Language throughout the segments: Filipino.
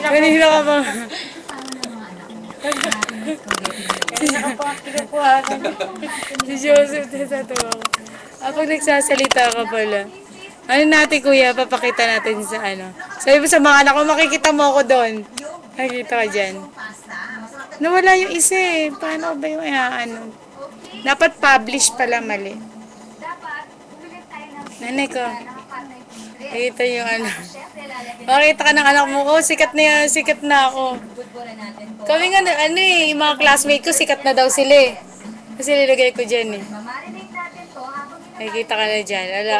Kanina ka ba? Si Joseph, natatawa ko. Pag nagsasalita ka pala. Ano natin kuya, papakita natin sa ano. Sabi mo sa mga anak ko, makikita mo ako doon. Nakikita ka dyan. Nawala yung isa eh. Paano ba yung ano? Dapat publish pala mali. Nanay ko. Nakita yung ano. Makita ka ng anak mo, oh, sikat na yan, sikat na ako. Kami nga, ano eh, yung mga classmate ko, sikat na daw sila eh. Kasi nilagay ko dyan eh. Nakikita ka na dyan. Ala.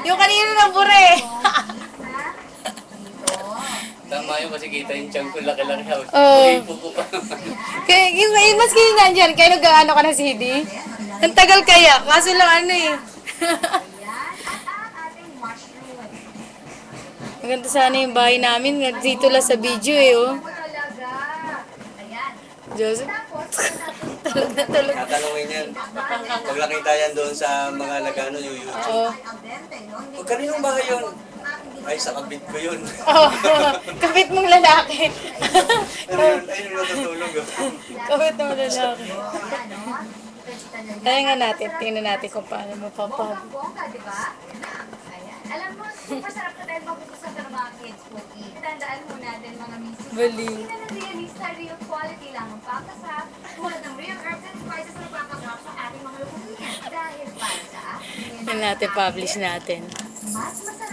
Yung kanina ng bure. Tama yun kasi kita yung chunk ko laki-laki. Oo. Ipupo pa. Kaya, yung mas kayo nandyan, kaya nag-ano ka na CD? Ang tagal kaya, kaso lang ano eh. Maganda sana yung bahay namin, dito lang sa video eh oh. Joseph? Tulog na tulog. Tatanungin yan. Pag nakita yan doon sa mga nagano yung YouTube. Oo. Huwag kaninong bahay yun? Ay, sa kabit ko yun. Oh, kapit mong lalaki. Ayun yung natutulog. Kapit mong lalaki. Kaya nga natin, tingnan natin kung paano mapapag. Alam mo, super sarap na dahil mapupusan ka ng mga kids cookie. Tandaan mo natin mga misis. Bali. Hindi na ng realista, real quality lang ang pakasarap tulad ng real herbs and spices na pakasarap sa ating mga lukuhin. Dahil para sa atin, Tingnan natin, publish natin. mas masarap